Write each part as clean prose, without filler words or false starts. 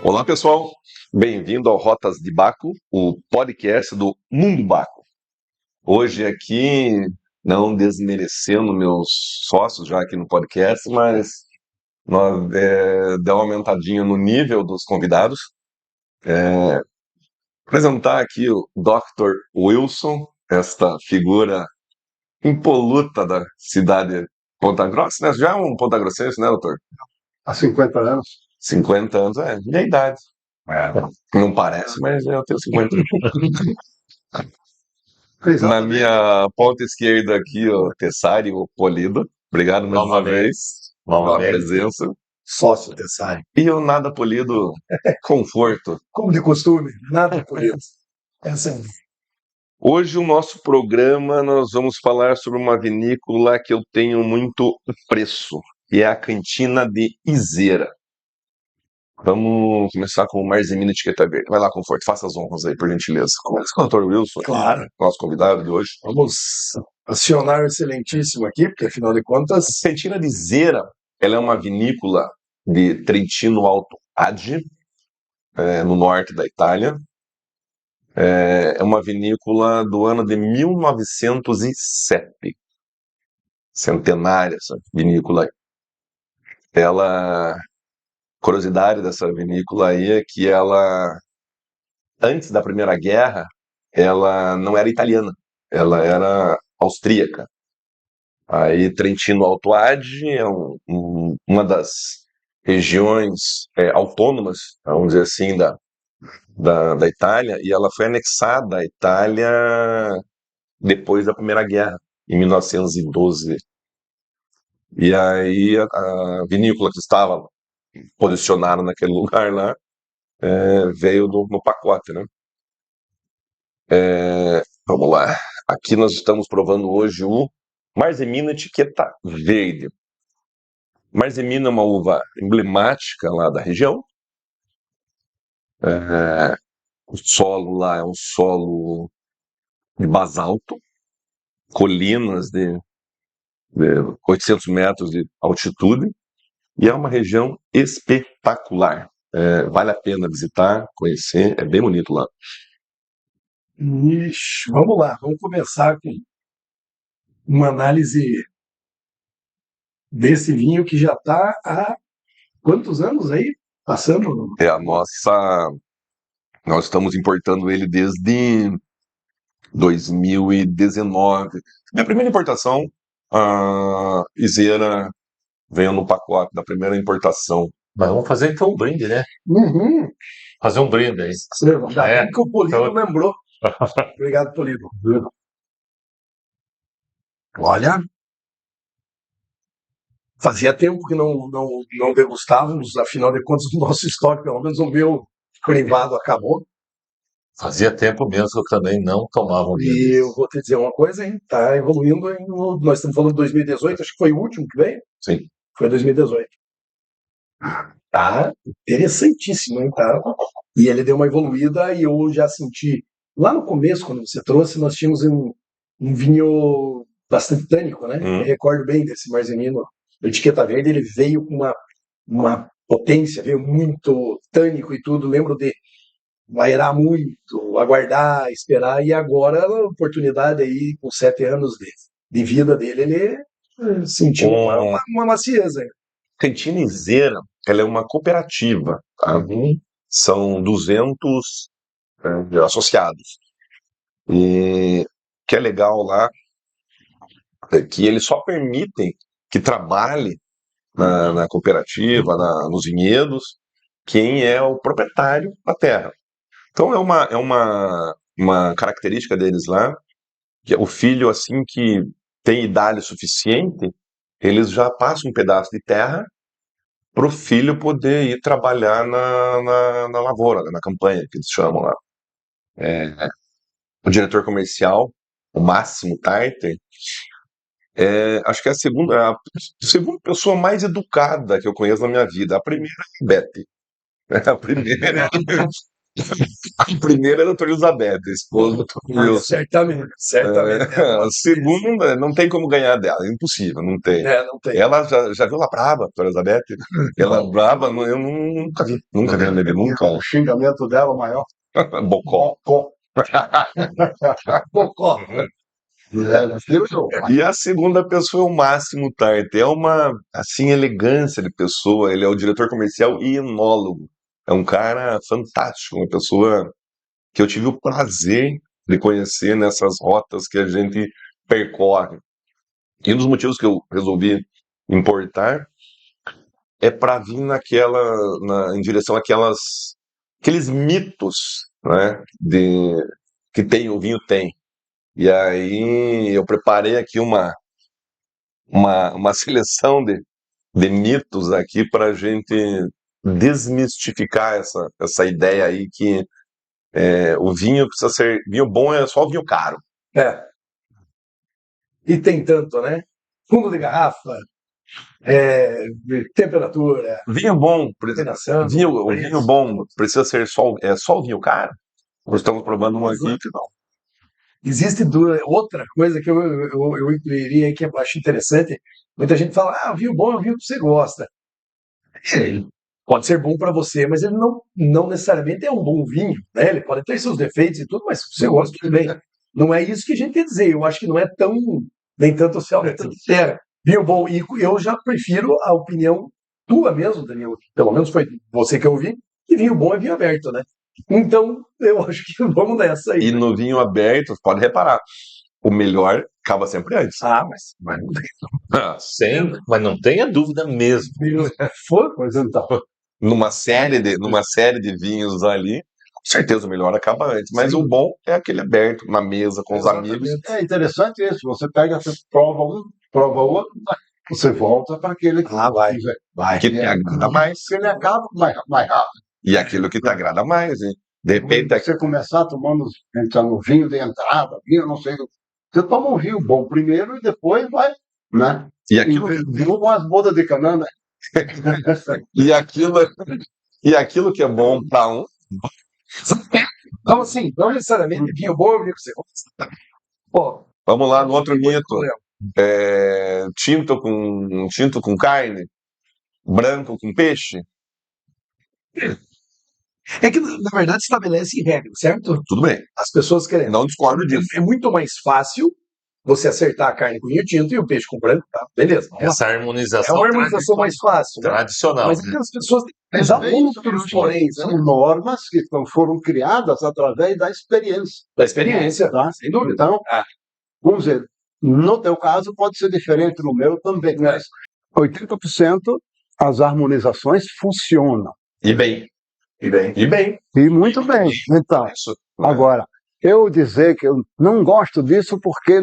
Olá, pessoal. Bem-vindo ao Rotas de Baco, o podcast do Mundo Baco. Hoje aqui, não desmerecendo meus sócios já aqui no podcast, mas nós deu uma aumentadinha no nível dos convidados. Apresentar aqui o Dr. Wilson, esta figura impoluta da cidade de Ponta Grossa, né? Já é um ponta grossense, né, doutor? Há 50 anos. 50 anos, minha idade. Não parece, mas eu tenho 50 anos. Na minha ponta esquerda aqui, o Tessari, o Polido. Obrigado mais uma vez pela presença. Sócio Tessari. E o nada polido, conforto. Como de costume, nada polido. Essa é. Hoje o nosso programa nós vamos falar sobre uma vinícola que eu tenho muito apreço, que é a Cantina de Izeira. Vamos começar com o Marzemino Etiqueta Verde. Vai lá, Conforto, faça as honras aí, por gentileza. Começa com o Dr. Wilson, Claro. Nosso convidado de hoje. Vamos acionar o excelentíssimo aqui, porque afinal de contas. Cantina de Izeira, ela é uma vinícola de Trentino Alto Adige, no norte da Itália. É uma vinícola do ano de 1907. Centenária essa vinícola aí. Curiosidade dessa vinícola aí é que ela, antes da Primeira Guerra, ela não era italiana, ela era austríaca. Aí Trentino Alto Adige é uma das regiões autônomas, vamos dizer assim, da Itália, e ela foi anexada à Itália depois da Primeira Guerra, em 1912. E aí a vinícola que estava posicionada naquele lugar lá veio no pacote, né? Vamos lá. Aqui nós estamos provando hoje o Marzemino Etiqueta Verde. Marzemino é uma uva emblemática lá da região. O solo lá é um solo de basalto, colinas de 800 metros de altitude, e é uma região espetacular. Vale a pena visitar, conhecer, é bem bonito lá. Ixi, vamos lá, vamos começar com uma análise desse vinho que já está há quantos anos aí? Passando? Nós estamos importando ele desde 2019. Minha primeira importação, a Izeira veio no pacote da primeira importação. Mas vamos fazer então um brinde, né? Uhum. Fazer um brinde aí. Ainda bem que o Polido lembrou. Obrigado, Polido. Olha, fazia tempo que não degustávamos, afinal de contas, o nosso estoque, pelo menos o meu privado, acabou. Fazia tempo mesmo que eu também não tomava um vinho. E eu vou te dizer uma coisa, hein? Tá evoluindo. Nós estamos falando de 2018, acho que foi o último que veio. Sim. Foi 2018. Tá interessantíssimo, hein? Tá? E ele deu uma evoluída e eu já senti. Lá no começo, quando você trouxe, nós tínhamos um vinho bastante tânico, né? Eu recordo bem desse Marzemino. A Etiqueta Verde, ele veio com uma potência, veio muito tânico e tudo. Lembro de vairar muito, aguardar, esperar, e agora a oportunidade aí, com 7 anos de vida dele, ele sentiu uma macieza. Cantina Izeira, ela é uma cooperativa, tá? São 200 associados. E o que é legal lá é que eles só permitem que trabalhe na cooperativa, nos vinhedos, quem é o proprietário da terra. Então é uma característica deles lá, que o filho, assim que tem idade suficiente, eles já passam um pedaço de terra para o filho poder ir trabalhar na lavoura, na campanha, que eles chamam lá. O diretor comercial, o Máximo Tarter, acho que é a segunda pessoa mais educada que eu conheço na minha vida. A primeira é a Beth. A primeira A primeira era a doutora Elizabeth, a esposa do Wilson. Certamente. A segunda, não tem como ganhar dela, é impossível, não tem. Não tem. Ela já viu ela brava, a doutora Elizabeth? Ela brava, eu nunca vi ela beber, nunca. O xingamento dela maior. Bocó. Bocó. E a segunda pessoa é o Máximo Tarte. É uma, assim, elegância de pessoa. Ele é o diretor comercial e enólogo. É um cara fantástico, uma pessoa que eu tive o prazer de conhecer nessas rotas que a gente percorre. E um dos motivos que eu resolvi importar é para vir em direção aqueles mitos, né, que tem o vinho tem. E aí eu preparei aqui uma seleção de mitos aqui para a gente desmistificar essa ideia aí que o vinho precisa ser. Vinho bom é só o vinho caro. É. E tem tanto, né? Fundo de garrafa, temperatura, Vinho bom, combinação, o preço. vinho bom precisa ser só o vinho caro? Nós estamos provando um aqui que não. Existe outra coisa que eu incluiria aí que eu acho interessante. Muita gente fala, vinho bom é o vinho que você gosta. Ele pode ser bom para você, mas ele não necessariamente é um bom vinho, né? Ele pode ter seus defeitos e tudo, mas se você gosta, tudo bem. Não é isso que a gente quer dizer. Eu acho que não é tão, nem tanto social, nem tanto sério. Vinho bom, e eu já prefiro a opinião tua mesmo, Daniel. Pelo menos foi você que eu ouvi, que vinho bom é vinho aberto, né? Então, eu acho que vamos nessa aí. E no vinho aberto, pode reparar, o melhor acaba sempre antes. Mas não tem. Mas não tenha dúvida mesmo. Pois então. Numa série de vinhos ali, com certeza o melhor acaba antes. Mas Sim. o bom é aquele aberto, na mesa, com os Exatamente. amigos. É interessante isso. Você pega, você prova um, prova outro, você volta para aquele que Vai. Que te agrada mais. que ele acaba mais rápido. E aquilo que te agrada mais, hein? De repente, Você começar tomando, entrar no vinho de entrada, vinho, não sei. Você toma um vinho bom primeiro e depois vai, né? e aquilo, Vinho com as bodas de cana, né? e aquilo que é bom para um, Então, assim, não necessariamente vinho bom é vinho que você gosta. Pô, vamos lá no outro mito. problema. Tinto com carne, branco com peixe, É que, na verdade, estabelece regras, certo? tudo bem. As pessoas querem. Não discordo disso. É muito mais fácil você acertar a carne com vinho tinto e o peixe com branco, tá? Beleza. Essa É harmonização uma harmonização mais fácil, né? tradicional. Mas as pessoas têm que usar outros poréns, né? São normas que foram criadas através da experiência. Da experiência, Tá? sem dúvida. Então, vamos dizer, no teu caso pode ser diferente, no meu também, mas 80% as harmonizações funcionam. E bem. E muito bem. Então, Isso. agora, eu dizer que eu não gosto disso porque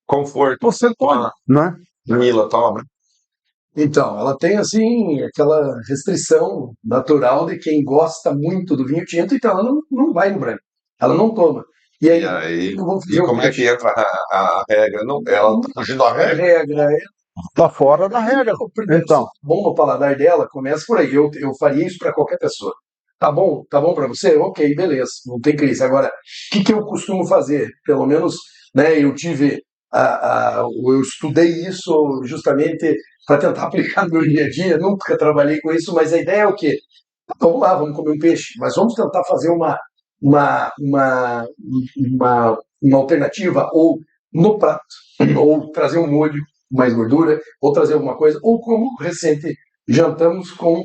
Conforto. você pode, né? Mila, toma. Então, ela tem, assim, aquela restrição natural de quem gosta muito do vinho tinto, então ela não vai no branco. Ela não toma. E aí, E aí, eu vou e como é que entra a regra? Não, ela tá fugindo da a regra. regra Está fora da regra. Então, bom no paladar dela, começa por aí. Eu faria isso para qualquer pessoa. Tá bom para você? Ok, beleza, não tem crise. Agora, o que eu costumo fazer? Pelo menos, né, eu estudei isso justamente para tentar aplicar no meu dia a dia. Nunca trabalhei com isso, mas a ideia é o quê? Vamos lá, vamos comer um peixe, mas vamos tentar fazer uma alternativa ou no prato, ou trazer um molho mais gordura, ou trazer alguma coisa, ou como recente jantamos com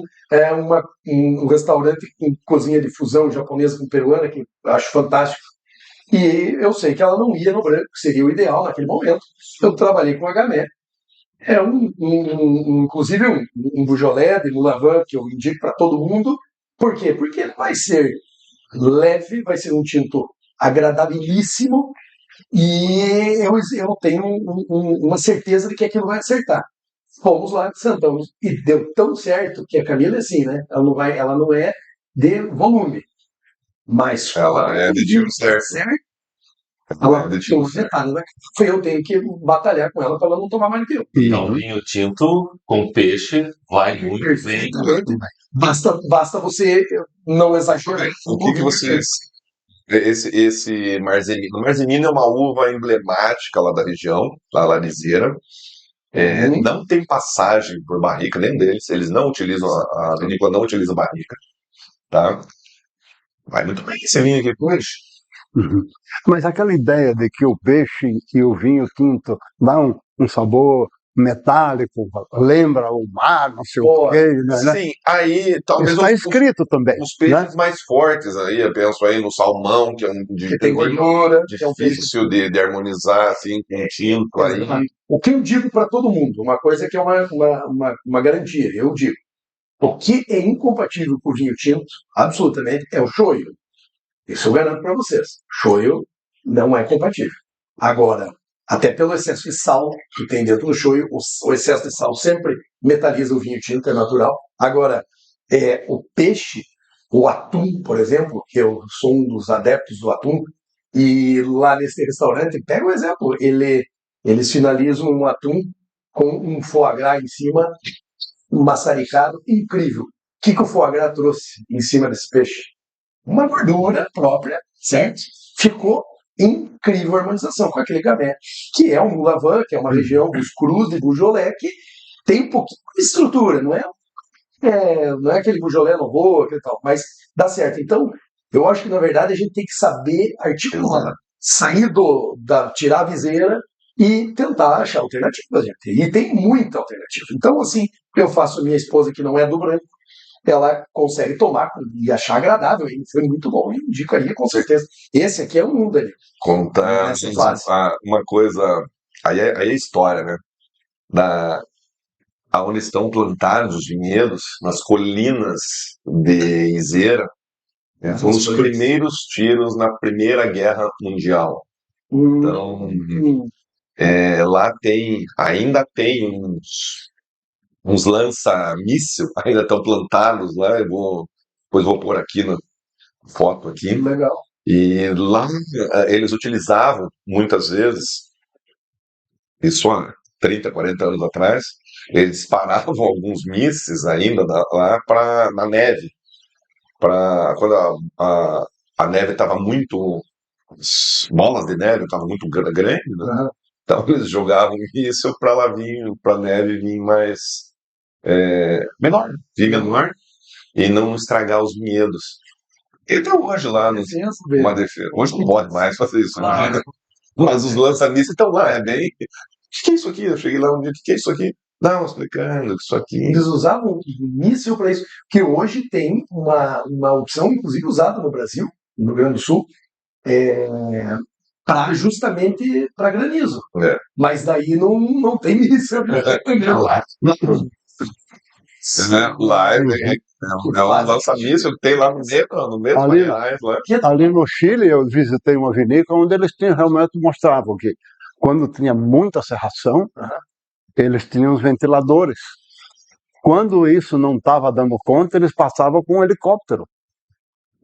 um restaurante com cozinha de fusão japonesa com peruana, que eu acho fantástico. E eu sei que ela não ia no branco, que seria o ideal naquele momento. Eu trabalhei com a Gamay. Inclusive um Beaujolais de Moulavan, que eu indico para todo mundo. Por quê? Porque ele vai ser leve, vai ser um tinto agradabilíssimo, e eu tenho uma certeza de que aquilo vai acertar. Fomos lá, sentamos, e deu tão certo que a Camila é assim, né? Ela não é de volume, mas Ela é de tiro certo. Agora, de tem um tinto. detalhe, né? Eu tenho que batalhar com ela para ela não tomar mais do que eu. Então, vinho tinto com peixe vai muito bem. Perfeitamente. Basta você não exagerar. O que vocês... Esse Marzemino. O Marzemino é uma uva emblemática lá da região, da Larizeira. Não tem passagem por barrica, nenhum deles. Eles não utilizam, a vinícola não utiliza barrica. Tá? Vai muito bem esse vinho aqui, poxa. Uhum. Mas aquela ideia de que o peixe e o vinho tinto dão um sabor metálico, lembra o mar, não sei o quê, né? Sim, aí talvez Está escrito também. os peixes mais fortes aí, eu penso aí no salmão, que é Que tem gordura, difícil de harmonizar assim com tinto aí. O que eu digo para todo mundo, uma coisa que é uma garantia, eu digo, o que é incompatível com o vinho tinto, absolutamente, é o shoyu. Isso eu garanto para vocês. Shoyu não é compatível. Agora, até pelo excesso de sal que tem dentro do shoyu, o excesso de sal sempre metaliza o vinho tinto, é natural. Agora, o peixe, o atum, por exemplo, que eu sou um dos adeptos do atum, e lá nesse restaurante, pega um exemplo, eles finalizam um atum com um foie gras em cima, um maçaricado incrível. O que o foie gras trouxe em cima desse peixe? Uma gordura própria, certo? Ficou incrível a harmonização com aquele gamé, que é um Moulavan, que é uma região dos Crus de Beaujolais, que tem um pouquinho de estrutura, não é aquele Beaujolais Nouveau, e tal, mas dá certo. Então, eu acho que, na verdade, a gente tem que saber articular, sair tirar a viseira e tentar achar alternativas, gente. E tem muita alternativa. Então, assim, eu faço minha esposa, que não é do branco, ela consegue tomar e achar agradável, e foi muito bom, e indicaria com certeza. Esse aqui é um mundo ali. Contar uma coisa, aí é história, né? Onde estão plantados os vinhedos, nas colinas de Izeira, foram os primeiros tiros na Primeira Guerra Mundial. Então, lá ainda tem uns lança-míssil, ainda estão plantados lá. Depois vou pôr aqui na foto aqui. Legal. E lá eles utilizavam muitas vezes, isso há 30, 40 anos atrás, eles paravam alguns mísseis ainda lá na neve, quando a neve estava muito, as bolas de neve estavam muito grandes, né? Então eles jogavam míssil para lá vir, para a neve vir mais menor, menor, e não estragar os vinhedos. Então hoje lá uma defesa. Hoje não pode mais fazer isso, né? Mas os lança-mísseis estão lá, é bem. O que é isso aqui? Eu cheguei lá um dia, o que é isso aqui? Não, explicando que isso aqui. Eles usavam míssil para isso, que hoje tem uma opção, inclusive usada no Brasil, no Rio Grande do Sul, justamente para granizo. Mas daí não tem míssil. Lá é um lança-míssil que tem lá no meio ali, lá. Ali no Chile, eu visitei uma vinícola onde eles realmente mostravam que quando tinha muita serração, eles tinham os ventiladores. Quando isso não estava dando conta, eles passavam com um helicóptero,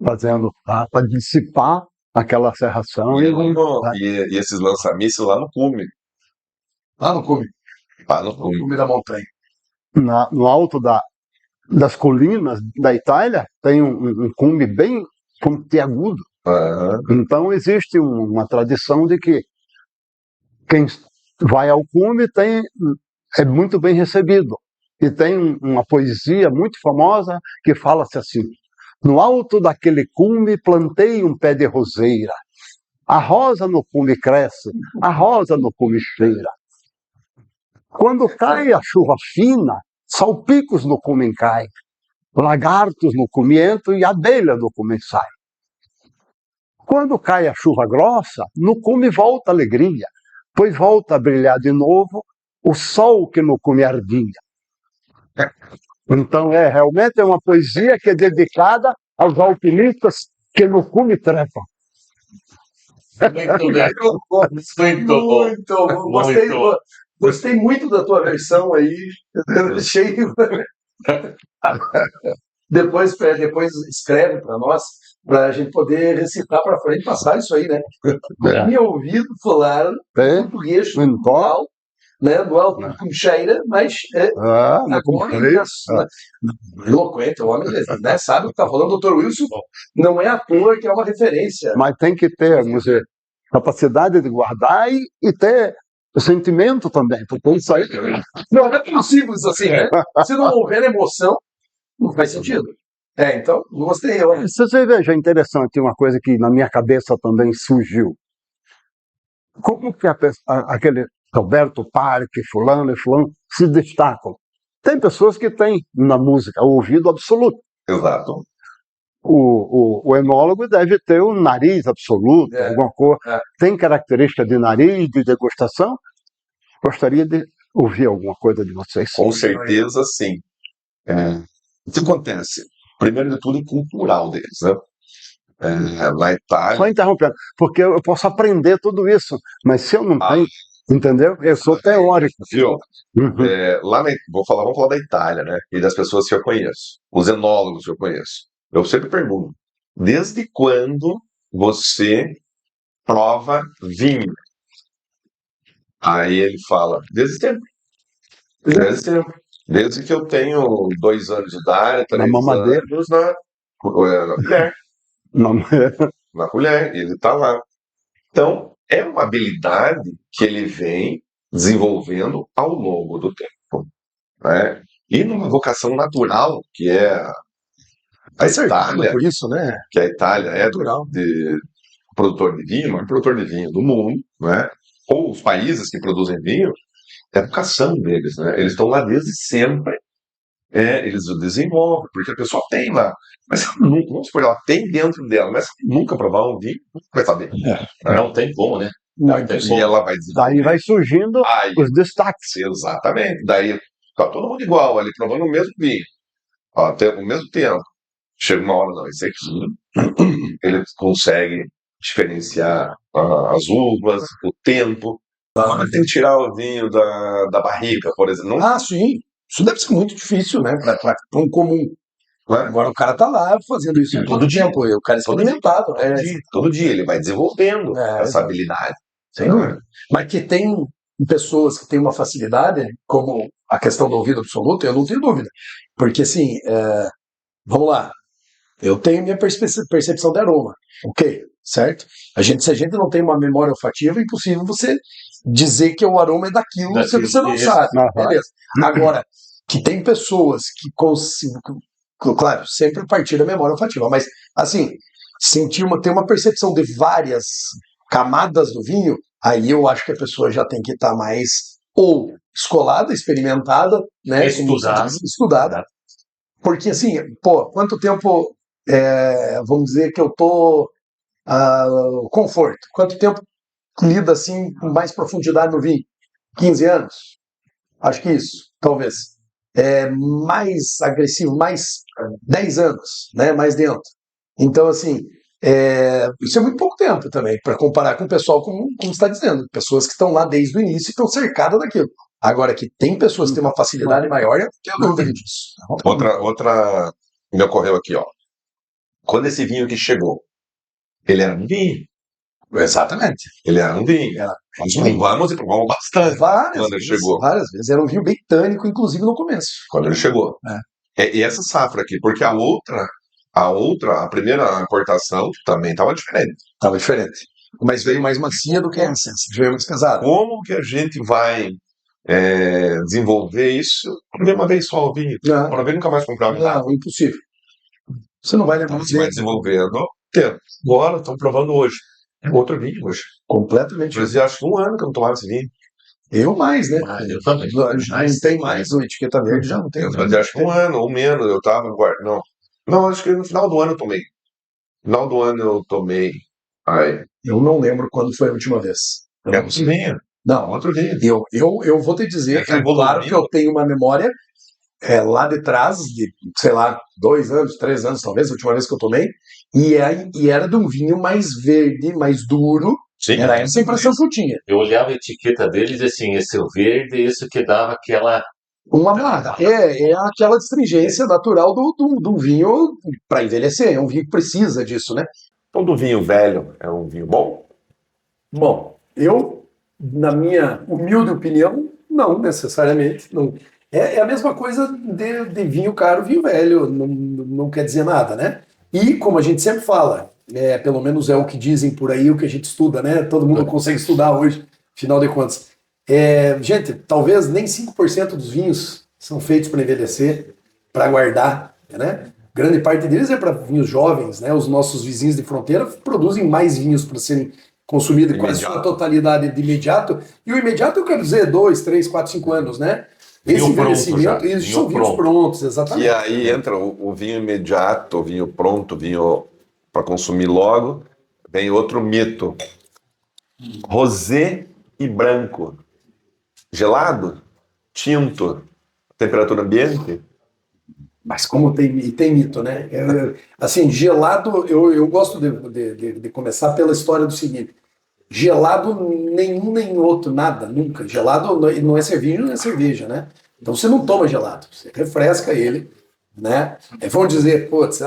fazendo para dissipar aquela serração. E esses lança-mísseis lá no cume. Lá no cume. No cume da montanha. No alto das colinas da Itália, tem um cume bem pontiagudo. Então existe uma tradição de que quem vai ao cume é muito bem recebido. E tem uma poesia muito famosa que fala-se assim: no alto daquele cume plantei um pé de roseira, a rosa no cume cresce, a rosa no cume cheira. Quando cai a chuva fina, salpicos no cume caem, lagartos no cume entram e abelha no cume sai. Quando cai a chuva grossa, no cume volta a alegria, pois volta a brilhar de novo o sol que no cume ardia. Então realmente é uma poesia que é dedicada aos alpinistas que no cume trepam. Muito bom. Gostei muito da tua versão aí. Cheio. Depois escreve para nós Pra gente poder recitar pra frente e passar isso aí, né? É. Tinha ouvido falar É, português então, dual, né? Dual com cheira, mas não como agora inglês. eloquente, o homem, né, sabe o que tá falando. O Dr. Wilson não é à toa que é uma referência. Mas tem que ter, vamos dizer, capacidade de guardar e ter sentimento também, porque isso aí. Não é tão simples assim, né? Se não houver emoção, não faz sentido. Então, gostei. Se você veja, é interessante uma coisa que na minha cabeça também surgiu. Como que aquele Roberto Parque, fulano e fulano se destacam? Tem pessoas que têm na música o ouvido absoluto. Exato. O enólogo deve ter o nariz absoluto, alguma coisa. Tem característica de nariz, de degustação? Gostaria de ouvir alguma coisa de vocês. Com certeza, sim. O que acontece? Primeiro de tudo, é cultural deles, né? Na Itália. Só interrompendo, porque eu posso aprender tudo isso, mas se eu não tenho, entendeu? Eu sou teórico. Viu? Uhum. Vamos falar da Itália, né? E das pessoas que eu conheço, os enólogos que eu conheço. Eu sempre pergunto: desde quando você prova vinho? Aí ele fala: desde sempre. Desde sempre. Desde que eu tenho 2 anos de idade, 3 mamadeira. anos na colher. Não, Na colher, ele está lá. Então, é uma habilidade que ele vem desenvolvendo ao longo do tempo, né? E numa vocação natural, que é a Itália, por isso, né? que a Itália é Natural. de produtor de vinho, o maior produtor de vinho do mundo, né? Ou os países que produzem vinho, é a vocação deles, né? Eles estão lá desde sempre. Eles o desenvolvem, porque a pessoa tem lá. Mas vamos supor, ela tem dentro dela, mas nunca provar um vinho, vai saber. Não tem como, né? Não, tem E como. ela vai desenvolver. daí vai surgindo Aí, os destaques. exatamente. Daí tá todo mundo igual ali, provando o mesmo vinho. Ó, o mesmo tempo. Chega uma hora, não, esse aqui, ele consegue diferenciar as uvas, o tempo. Agora tem que tirar o vinho da barrica, por exemplo. Não, sim. Isso deve ser muito difícil, né? Para um comum. não é? Agora o cara tá lá fazendo isso todo tempo. O cara é experimentado. Todo dia ele vai desenvolvendo essa exato. habilidade. Sem dúvida. Mas que tem pessoas que têm uma facilidade, como a questão do ouvido absoluto, eu não tenho dúvida. Porque, assim, vamos lá, eu tenho minha percepção de aroma, ok, certo? Se a gente não tem uma memória olfativa, é impossível você dizer que o aroma é daquilo se você não sabe, beleza. Agora, que tem pessoas que conseguem, claro, sempre a partir da memória olfativa, mas, assim, ter uma percepção de várias camadas do vinho, aí eu acho que a pessoa já tem que estar mais ou escolada, experimentada, né? Estudada. Porque assim, quanto tempo, vamos dizer que eu tô conforto, quanto tempo lida assim com mais profundidade no vinho? 15 anos? Acho que isso, talvez. Mais agressivo, mais 10 anos, né? Mais dentro. Então, assim, isso é muito pouco tempo também, para comparar com o pessoal, como você está dizendo, pessoas que estão lá desde o início e estão cercadas daquilo. Agora, que tem pessoas que têm uma facilidade maior, eu tenho dúvida disso. Outra me ocorreu aqui, ó. Quando esse vinho aqui chegou, ele era um vinho. Exatamente. Ele era um vinho. Nós provamos e provamos bastante quando ele chegou. Várias vezes. Era um vinho bem tânico, inclusive no começo. Quando ele chegou. E essa safra aqui, porque a primeira importação também estava diferente. Estava diferente. Mas veio mais macia do que essa. Veio mais pesada. Como que a gente vai desenvolver isso de uma vez só o vinho? Para ver nunca mais comprar nada. Não, impossível. Você não vai levar Você vai desenvolvendo. Agora, estão provando hoje. Outro vinho hoje. Completamente. Eu acho que 1 ano que eu não tomava esse vinho. Eu mais, né? Eu também. Já não tem mais o etiqueta verde, já não tem. Eu acho que 1 ano ou menos eu estava guardando. Não, acho que no final do ano eu tomei. No final do ano eu tomei. Eu não lembro quando foi a última vez. Outro vinho. Não, outro vinho. Eu vou te dizer, claro que eu tenho uma memória lá de trás, de, sei lá, 2 anos, 3 anos talvez, a última vez que eu tomei, e era de um vinho mais verde, mais duro. Sim. Era essa a impressão que eu tinha. Eu olhava a etiqueta deles assim, esse é o verde, isso que dava aquela Uma barra. É aquela astringência natural do vinho para envelhecer. É um vinho que precisa disso, né? Todo vinho velho é um vinho bom? Bom, eu, na minha humilde opinião, não necessariamente. Não. É a mesma coisa de vinho caro, vinho velho. Não quer dizer nada, né? E, como a gente sempre fala, pelo menos é o que dizem por aí, o que a gente estuda, né? Todo mundo consegue estudar hoje, afinal de contas. Gente, talvez nem 5% dos vinhos são feitos para envelhecer, para guardar, né? Grande parte deles é para vinhos jovens, né? Os nossos vizinhos de fronteira produzem mais vinhos para serem consumidos quase sua totalidade de imediato. E o imediato eu quero dizer 2, 3, 4, 5 anos, né? Esse Vinho pronto envelhecimento, já. eles Vinho são vinhos pronto. prontos, exatamente. E aí entra o vinho imediato, o vinho pronto, o vinho para consumir logo. Vem outro mito. Rosé e branco. Gelado? Tinto? Temperatura ambiente? Mas como tem mito, né? Assim, gelado, eu gosto de começar pela história do seguinte. Gelado, nenhum nem outro, nada, nunca. Gelado não é cerveja, não é cerveja, né? Então você não toma gelado, você refresca ele, né? Vão dizer, putz,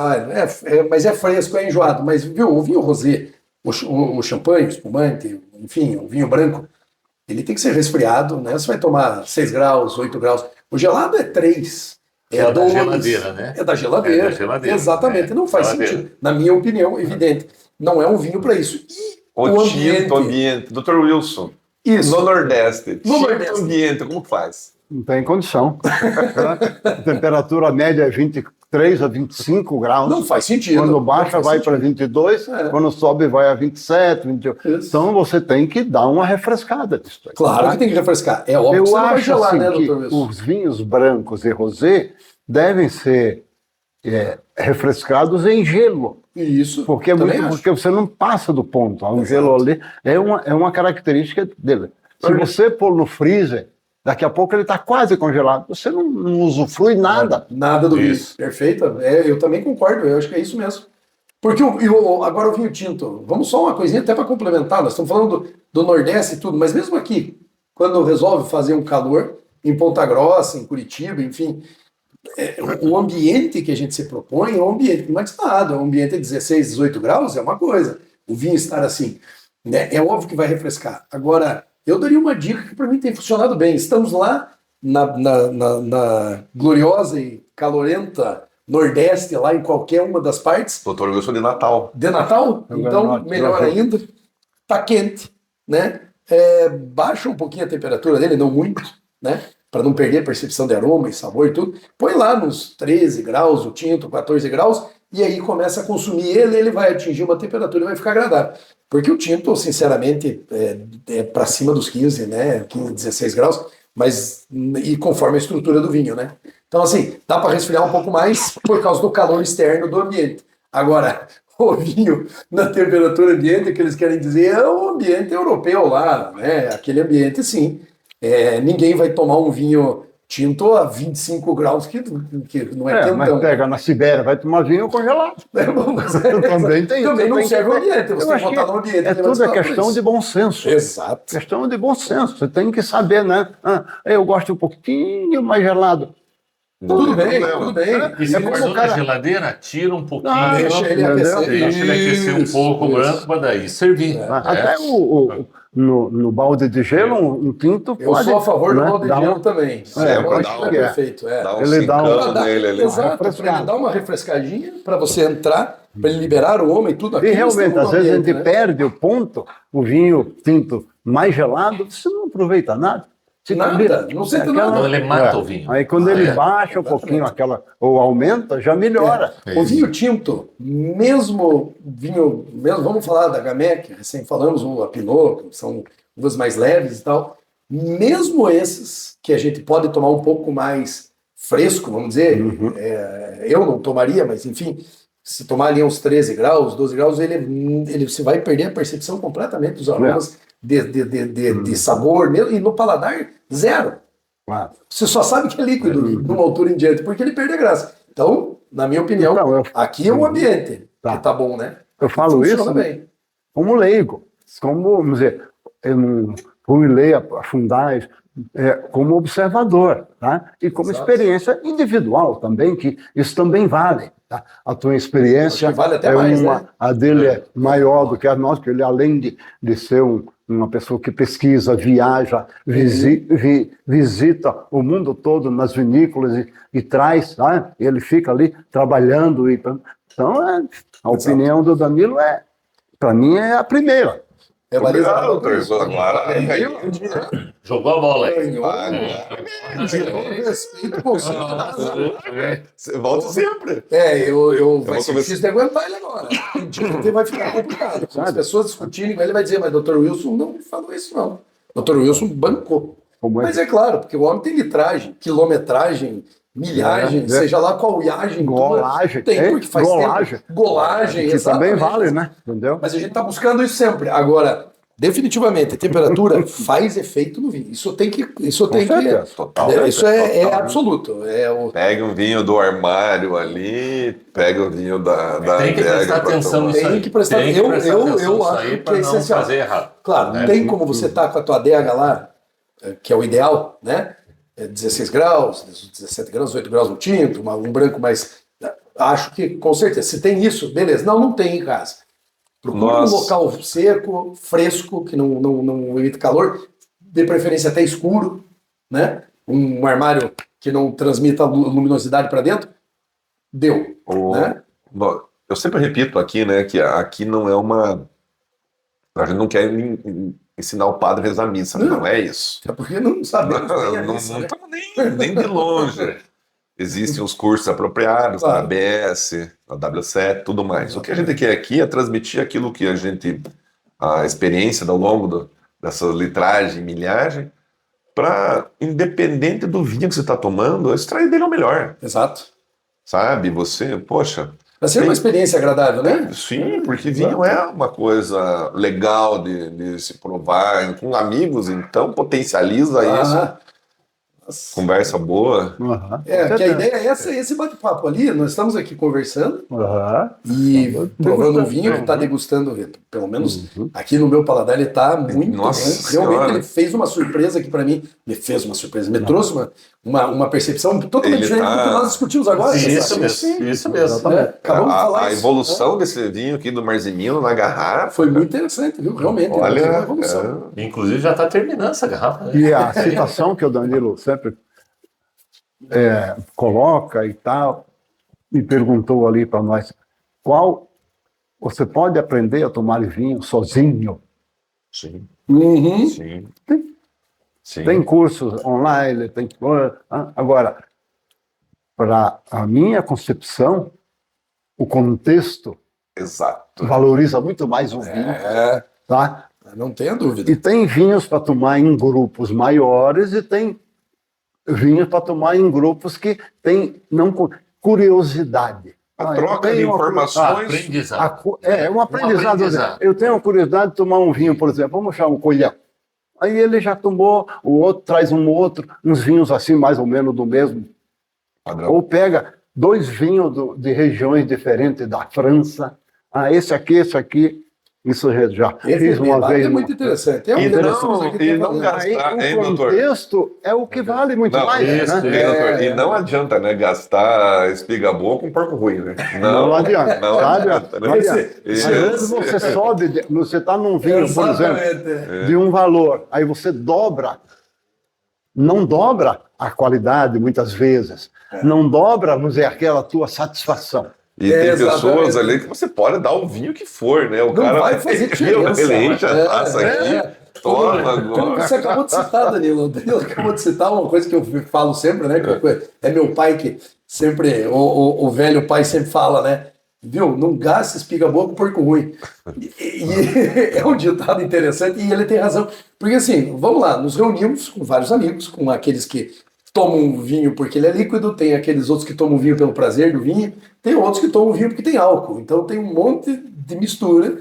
mas é fresco, é enjoado. Mas, viu, o vinho rosé, o champanhe, o espumante, enfim, o vinho branco, ele tem que ser resfriado, né? Você vai tomar 6 graus, 8 graus. O gelado é 3. É da 2. geladeira, né? É da geladeira. É da geladeira. Exatamente. Não faz sentido. Na minha opinião, evidente. Não é um vinho para isso. E O tinto ambiente. Dr. Wilson. Isso. No Nordeste. No Tinto Nordeste. ambiente, como faz? Não tem condição. A temperatura média é 23 a 25 graus. Não faz sentido. Quando baixa, vai para 22. É. Quando sobe, vai a 27, 28. Isso. Então você tem que dar uma refrescada disso aí. Claro que tem que refrescar. É óbvio que Eu você não vai acho gelar, assim, né, que doutor Wilson? os vinhos brancos e rosé devem ser refrescados em gelo. Isso. Porque você não passa do ponto. O gelo ali é uma característica dele. Se você pôr no freezer, daqui a pouco ele está quase congelado. Você não usufrui nada. Nada do Isso. vinho. Perfeito. Eu também concordo. Eu acho que é isso mesmo. Porque agora o vinho tinto, vamos só uma coisinha até para complementar. Nós estamos falando do Nordeste e tudo, mas mesmo aqui, quando resolve fazer um calor, em Ponta Grossa, em Curitiba, enfim, o ambiente que a gente se propõe é um ambiente climatizado, é um ambiente de 16, 18 graus, é uma coisa. O vinho estar assim, né, é óbvio que vai refrescar. Agora, eu daria uma dica que para mim tem funcionado bem. Estamos lá na gloriosa e calorenta Nordeste, lá em qualquer uma das partes. Dr. Wilson de Natal. De Natal? Então, melhor ainda, tá quente, né? Baixa um pouquinho a temperatura dele, não muito, né? Para não perder a percepção de aroma e sabor e tudo. Põe lá nos 13 graus, o tinto, 14 graus, e aí começa a consumir ele vai atingir uma temperatura e vai ficar agradável. Porque o tinto, sinceramente, é para cima dos 15, né? 15, 16 graus, mas e conforme a estrutura do vinho, né? Então, assim, dá para resfriar um pouco mais por causa do calor externo do ambiente. Agora, o vinho na temperatura ambiente, que eles querem dizer, é o ambiente europeu lá, né? Aquele ambiente, sim. Ninguém vai tomar um vinho tinto a 25 graus, que não é quentão. Mas pega na Sibéria, vai tomar vinho congelado. Também não serve o ambiente, você tem que botar no ambiente. Tudo é questão de bom senso. Exato. Questão de bom senso. Você tem que saber, né? Eu gosto um pouquinho mais gelado. Tudo bem. E se como guardou o cara- na geladeira, tira um pouquinho. Deixa ele aquecer. Deixa ele aquecer um pouco o branco para daí servir. Até no balde de gelo, um tinto Eu pode... sou a favor do né, balde de dar gelo também. eu acho acho que que é é. perfeito. Dá um Ele dá cincão nele ali. Exato, para ele dar uma refrescadinha, para você entrar, para ele liberar o homem e tudo aquilo. E realmente, às vezes a gente né? perde o ponto, o vinho tinto mais gelado, você não aproveita nada. Nada, não sente nada. Não, ele mata o vinho. Aí quando ele baixa um pouquinho ou aumenta, já melhora. O vinho tinto, mesmo vamos falar da Gamay, recém falamos, a Pinot, que são uvas mais leves e tal, mesmo esses que a gente pode tomar um pouco mais fresco, vamos dizer, eu não tomaria, mas enfim, se tomar ali uns 13 graus, 12 graus, você vai perder a percepção completamente dos aromas de sabor, e no paladar, zero. Claro. Você só sabe que é líquido de uma altura em diante, porque ele perde a graça. Então, na minha opinião, aqui é o ambiente que tá bom, né? Eu falo isso como leigo. Como, vamos dizer, eu não fui ler a fundar, como observador, tá? E como Exato. experiência individual também, que isso também vale. Tá? A tua experiência Acho que vale até é mais, uma, né? a dele é maior do que a nossa, porque ele, além de ser uma pessoa que pesquisa, viaja, visita o mundo todo nas vinícolas e traz, tá? Ele fica ali trabalhando. Então, a opinião do Danilo para mim, é a primeira. É Obrigado, valioso. doutor. Agora Jogou a bola aí. Respeito consolidado. você volta sempre. Vai ser difícil de aguentar ele agora. Porque vai ficar complicado. As pessoas discutirem, ele vai dizer, mas Dr. Wilson não me falou isso, não. Dr. Wilson bancou. Como é Mas é claro, porque o homem tem litragem, quilometragem, milhagem, seja lá qual viagem, golagem, tem, porque faz golagem. tempo. Golagem, Que também exatamente. vale, né? Entendeu? Mas a gente está buscando isso sempre. Agora, definitivamente, a temperatura faz efeito no vinho. Isso tem que. certeza. Total. Isso é absoluto. Pega um vinho do armário ali, pega o vinho da Tem que adega prestar pra atenção tomar. nisso aí. Tem que prestar- Tem que eu- prestar eu- atenção eu nisso acho aí que para é não essencial. fazer errado. Claro, né? tem como você estar com a tua adega lá, que é o ideal, né? 16 graus, 17 graus, 8 graus no tinto, um branco mais. Acho que com certeza. Se tem isso, beleza. Não tem em casa. Procure um local seco, fresco, que não emite calor, de preferência até escuro, né? Um armário que não transmita luminosidade para dentro. Deu. Né? Eu sempre repito aqui, né, que aqui não é uma. A gente não quer ensinar o padre a rezar a missa, não é isso. É porque não sabemos bem a Não missa, né? estamos nem de longe. Existem os cursos apropriados, Claro. na ABS, na W7, tudo mais. O que a gente quer aqui é transmitir aquilo que a experiência ao longo dessa litragem, milhagem, para, independente do vinho que você está tomando, extrair dele o melhor. Exato. Sabe? Você, poxa. Vai ser uma experiência agradável, né? Sim, porque vinho é uma coisa legal de se provar. Com amigos, então, potencializa isso. Nossa. Conversa boa. Que a ideia é esse bate-papo ali. Nós estamos aqui conversando Aham. e provando um vinho que está degustando, pelo menos aqui no meu paladar, ele está muito Nossa bom. Realmente Senhora. ele fez uma surpresa aqui para mim. Me fez uma surpresa, me trouxe uma percepção totalmente Ele diferente do que nós discutimos agora. Isso sabe? mesmo, isso mesmo. Acabamos de falar A isso. evolução desse vinho aqui do Marzimino na garrafa. Foi muito interessante, viu? Realmente. Olha, foi uma evolução. Inclusive já está terminando essa garrafa. Né? E a citação que o Danilo sempre coloca e tal, me perguntou ali para nós, qual você pode aprender a tomar vinho sozinho? Sim, Uhum. sim. Sim. Tem cursos online, tem. Agora, para a minha concepção, o contexto Exato. valoriza muito mais o vinho, tá? Não tenha dúvida. E tem vinhos para tomar em grupos maiores e tem vinhos para tomar em grupos que têm curiosidade. A troca de informações. Aprendizado. É um aprendizado. Eu tenho a curiosidade de tomar um vinho, por exemplo, vamos chamar um colhão. Aí ele já tomou, o outro traz um outro, uns vinhos assim, mais ou menos do mesmo. Padrão. Ou pega dois vinhos de regiões diferentes da França. Esse aqui. Isso eu já fiz uma vez. É muito interessante. E interessante. não gastar, Aí, hein, o doutor? contexto é o que vale muito mais. isso, Né? Doutor, e não adianta, né, gastar espiga boa com porco ruim, né? Não adianta. Não adianta, né? Não adianta. Isso. Às vezes você sobe, você está num vinho, por exemplo, Exatamente. de um valor, aí você dobra. Não dobra a qualidade, muitas vezes. Não dobra, vamos dizer, aquela tua satisfação. E tem Exatamente. pessoas ali que você pode dar o vinho que for, né? O Não cara vai fazer diferença. ele enche a taça aqui, toma Como agora. você acabou de citar, Danilo. O Danilo acabou de citar uma coisa que eu falo sempre, né? Que é meu pai que sempre, o velho pai sempre fala, né? Viu? Não gasta espiga boa com porco ruim. E é um ditado interessante e ele tem razão. Porque assim, vamos lá, nos reunimos com vários amigos, com aqueles que tomam vinho porque ele é líquido, tem aqueles outros que tomam vinho pelo prazer do vinho, tem outros que tomam vinho porque tem álcool. Então tem um monte de mistura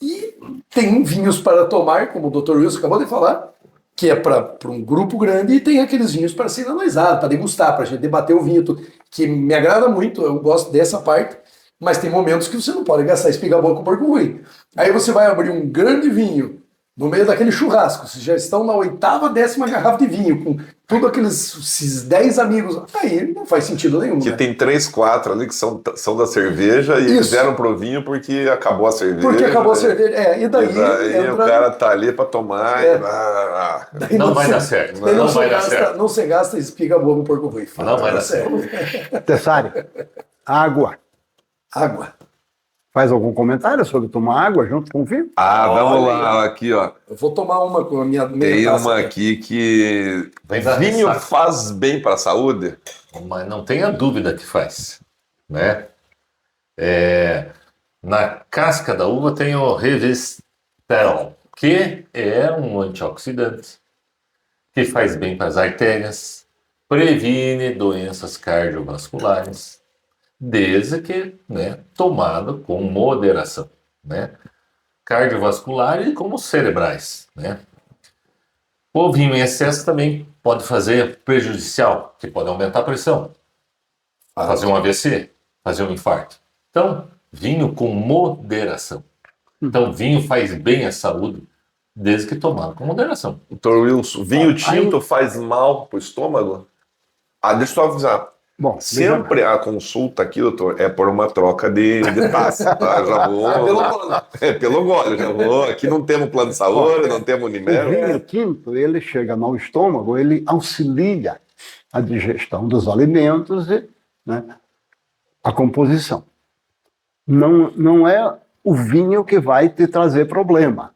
e tem vinhos para tomar, como o Dr. Wilson acabou de falar, que é para um grupo grande, e tem aqueles vinhos para ser analisado, para degustar, para a gente debater o vinho, que me agrada muito, eu gosto dessa parte, mas tem momentos que você não pode gastar espiga boa com porco ruim. Aí você vai abrir um grande vinho no meio daquele churrasco, vocês já estão na 8ª, 10ª garrafa de vinho, com tudo esses 10 amigos, aí não faz sentido nenhum, Que né? tem 3, 4 ali que são da cerveja e Isso. fizeram pro vinho porque acabou a cerveja. Porque acabou a cerveja, e daí, o cara tá ali pra tomar É. e... daí Não vai se- dar certo. daí Não se vai dar gasta, certo. não se gasta espiga boa com porco ruim. Não vai dar Sério. Tessari, água. Água. Faz algum comentário sobre tomar água junto com o vinho? vamos Olha lá, aqui ó. Eu vou tomar uma com a minha meia Tem taça uma aqui. aqui que Vem da vinho ressaca. faz bem pra saúde? Mas não tenha dúvida que faz, né? Na casca da uva tem o resveratrol, que é um antioxidante que faz bem para as artérias, previne doenças cardiovasculares, desde que, né, tomado com moderação, né? Cardiovascular e como cerebrais, né? O vinho em excesso também pode fazer prejudicial, que pode aumentar a pressão, fazer um AVC, fazer um infarto. Então, vinho com moderação. Então, vinho faz bem à saúde, desde que tomado com moderação. Doutor Wilson, vinho tinto faz mal pro estômago? Deixa eu só avisar. Bom, Sempre a consulta aqui, doutor, é por uma troca de taça, tá? Já vou... Pelo gole. Pelo gole, já vou. Aqui não temos plano de saúde, não temos o Unimed. vinho tinto, ele chega no estômago, ele auxilia a digestão dos alimentos e, né, a composição. Não é o vinho que vai te trazer problema.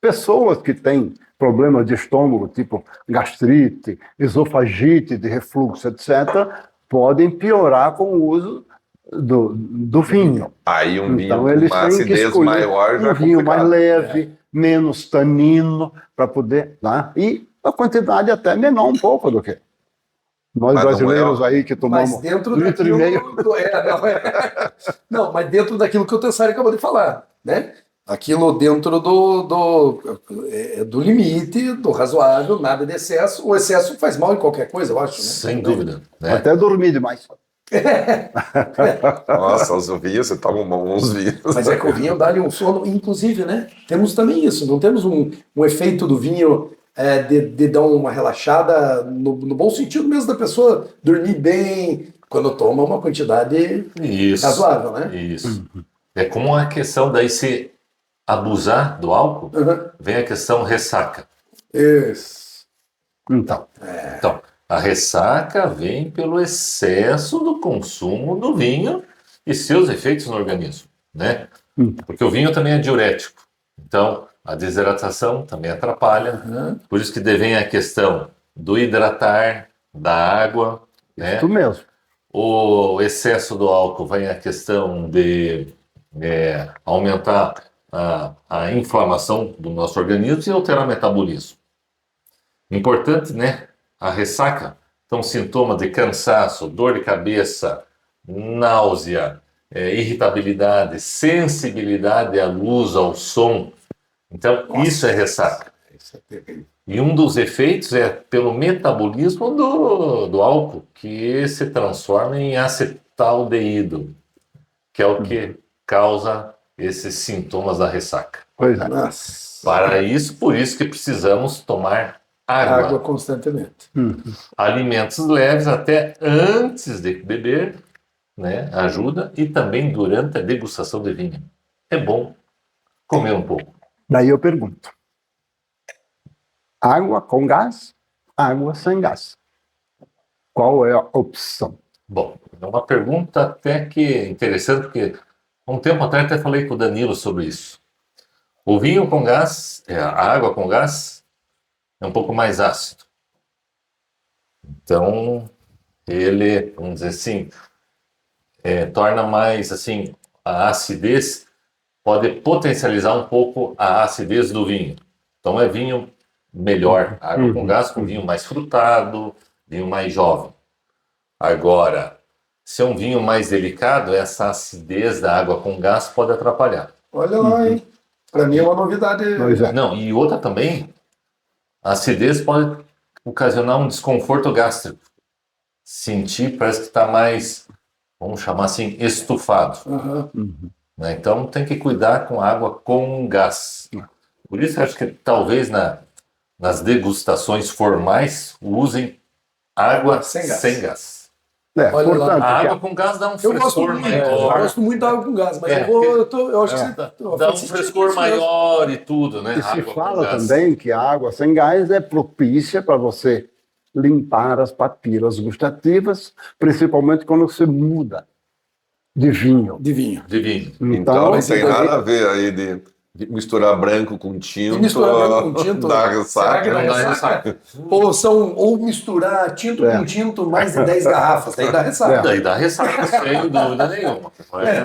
Pessoas que têm problemas de estômago, tipo gastrite, esofagite, de refluxo, etc., podem piorar com o uso do vinho. Aí um vinho Então com eles uma têm que acidez escolher maior já um é vinho mais complicado. leve, menos tanino, para poder... Tá? E a quantidade até menor um pouco do que nós Mas não brasileiros é- aí que tomamos Mas dentro 1,5 litro. Não, mas dentro daquilo que o Tessari acabou de falar, né? Aquilo dentro do limite, do razoável, nada de excesso. O excesso faz mal em qualquer coisa, eu acho, né? Sem dúvida, né? Até dormir demais. Nossa, os vinhos, você toma uns vinhos. Mas é que o vinho dá-lhe um sono, inclusive, né? Temos também isso, não temos um efeito do vinho de dar uma relaxada, no bom sentido mesmo da pessoa dormir bem, quando toma uma quantidade Isso. razoável, né? Isso. É como a questão daí se abusar do álcool, Uhum. vem a questão ressaca. Isso. Então, Então, a ressaca vem pelo excesso do consumo do vinho e seus efeitos no organismo, né? Porque o vinho também é diurético. Então, a desidratação também atrapalha. Uhum. Por isso que vem a questão do hidratar, da água, né? isso mesmo. O excesso do álcool vem a questão de aumentar a inflamação do nosso organismo e alterar o metabolismo. Importante, né? A ressaca. Então, sintomas de cansaço, dor de cabeça, náusea, irritabilidade, sensibilidade à luz, ao som. Então, Nossa. isso é ressaca. Isso é terrível. E um dos efeitos é pelo metabolismo do álcool, que se transforma em acetaldeído, que é o que causa esses sintomas da ressaca. Pois é. Nossa. Por isso que precisamos tomar Água água, constantemente. alimentos leves até antes de beber, né? Ajuda, e também durante a degustação de vinho. É bom comer um pouco. Daí eu pergunto: água com gás, água sem gás? Qual é a opção? Bom, é uma pergunta até que interessante, porque há um tempo atrás até falei com o Danilo sobre isso. O vinho com gás, a água com gás, é um pouco mais ácido. Então, ele, vamos dizer assim, torna mais, assim, a acidez, pode potencializar um pouco a acidez do vinho. Então, é vinho melhor, água com gás, com vinho mais frutado, vinho mais jovem. Agora, se é um vinho mais delicado, essa acidez da água com gás pode atrapalhar. Olha lá, hein? Para mim é uma novidade. Pois é. Não, e outra também, a acidez pode ocasionar um desconforto gástrico. Sentir, parece que está mais, vamos chamar assim, estufado. Aham. Né? Então tem que cuidar com água com gás. Por isso, acho que talvez nas degustações formais usem água Sem gás. sem gás. Olha A portanto, água com gás dá um Eu gosto frescor muito, eu maior. gosto muito da água com gás, mas É, eu acho que você Dá um frescor maior e tudo, né? e se Água com fala gás. também que a água sem gás é propícia para você limpar as papilas gustativas, principalmente quando você muda de vinho. de vinho. De vinho. Então não esse tem daí- nada a ver aí de misturar branco com tinto. E misturar branco com tinto, Dá será que ressaca. dá Não dá ressaca? Ou misturar tinto com tinto mais de 10 garrafas, daí dá ressaca. Daí dá ressaca, sem dúvida nenhuma.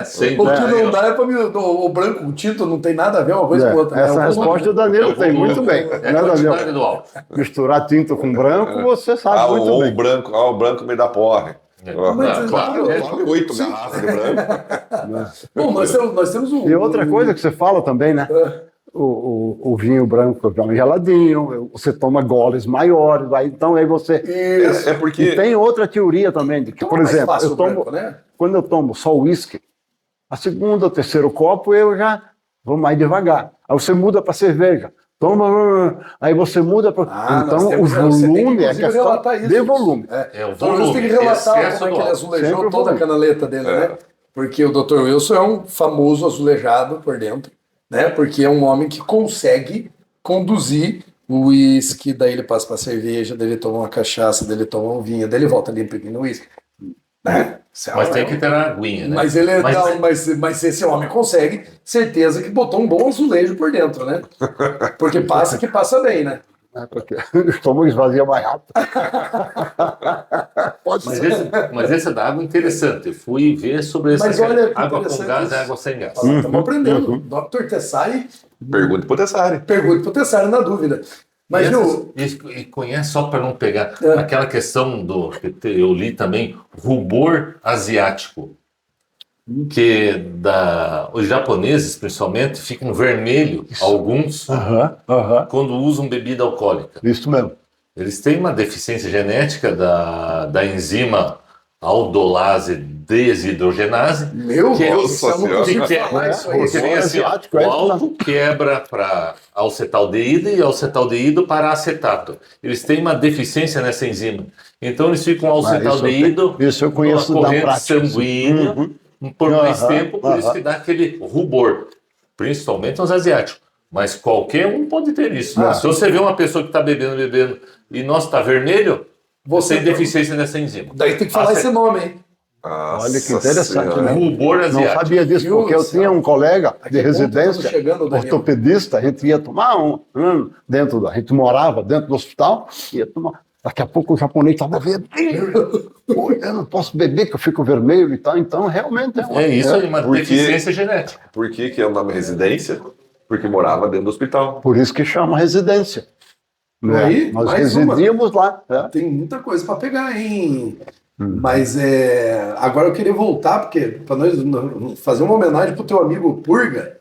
Sem O que dúvida não nenhuma. dá é para o branco com tinto, não tem nada a ver uma coisa com outra. Essa né? resposta o Danilo tem muito bem. É Né, a quantidade Danilo? do álcool. Misturar tinto com branco, você sabe muito ou bem. o branco me dá porre. Mas, Claro, é. 8 garrafas de branco. Bom, nós temos um. E outra coisa que você fala também, né? O vinho branco é geladinho, você toma goles maiores, aí você. Isso. É E porque tem outra teoria também, de que, por mais exemplo, fácil eu o tomo, branco, né? quando eu tomo só uísque, a segunda ou terceiro copo eu já vou mais devagar. Aí você muda para cerveja. Toma, aí você muda para. nós Então o temos- você tem que, volume é inclusive, questão relatar isso. de volume. É o Então, você volume, tem que relatar excesso como é do que ele álcool. azulejou Sempre toda a volume. canaleta dele, né? Porque o Dr. Wilson é um famoso azulejado por dentro, né? Porque é um homem que consegue conduzir o uísque, daí ele passa para cerveja, daí ele toma uma cachaça, daí ele toma um vinho, daí ele volta limpo no uísque. Né? Mas tem que ter a aguinha, né? Mas ele é, Mas- não, mas esse homem consegue, certeza que botou um bom azulejo por dentro, né? Porque passa que passa bem, né? Porque o estômago esvazia mais rápido. Pode Mas ser. esse da água é interessante. Eu fui ver sobre essa Mas olha que água com interessante gás isso. e água sem gás. Estamos aprendendo. Dr. Tessari, pergunta pro Tessari. pergunta pro Tessari na dúvida. Mas, viu, E conhece só para não pegar É. aquela questão do que eu li também, rubor asiático, que os japoneses principalmente ficam vermelhos, alguns, quando usam bebida alcoólica. Isso mesmo. Eles têm uma deficiência genética da enzima aldolase desidrogenase, meu que é- Deus, do céu, eu não Nossa consigo Senhora. falar isso aí. Porque vem assim, ó, asiático, o é álcool quebra para acetaldeído e acetaldeído para acetato. Eles têm uma deficiência nessa enzima. Então eles ficam acetaldeído isso eu conheço numa da corrente prática. sanguínea por mais tempo, por isso que dá aquele rubor, principalmente os asiáticos. Mas qualquer um pode ter isso. Se você vê uma pessoa que está bebendo e nossa, está vermelho, você tem deficiência nessa enzima. Daí tem que falar esse nome, hein? Olha que interessante, Senhora. né? Rubor Não asiático. sabia disso, Meu porque eu Deus do tinha céu. um colega A que de ponto residência, estamos chegando, Daniel? ortopedista, a gente ia tomar a gente morava dentro do hospital, ia tomar. Daqui a pouco o japonês estava vermelho. Pô, eu não posso beber que eu fico vermelho e tal. Então, realmente É isso aí, uma Porque- deficiência genética. Por que é o nome residência? Porque morava dentro do hospital. Por isso que chama residência. Né? Aí, Nós mais uma. residíamos lá. Tem muita coisa para pegar, hein? Mas agora eu queria voltar, porque para nós fazer uma homenagem pro teu amigo Purga,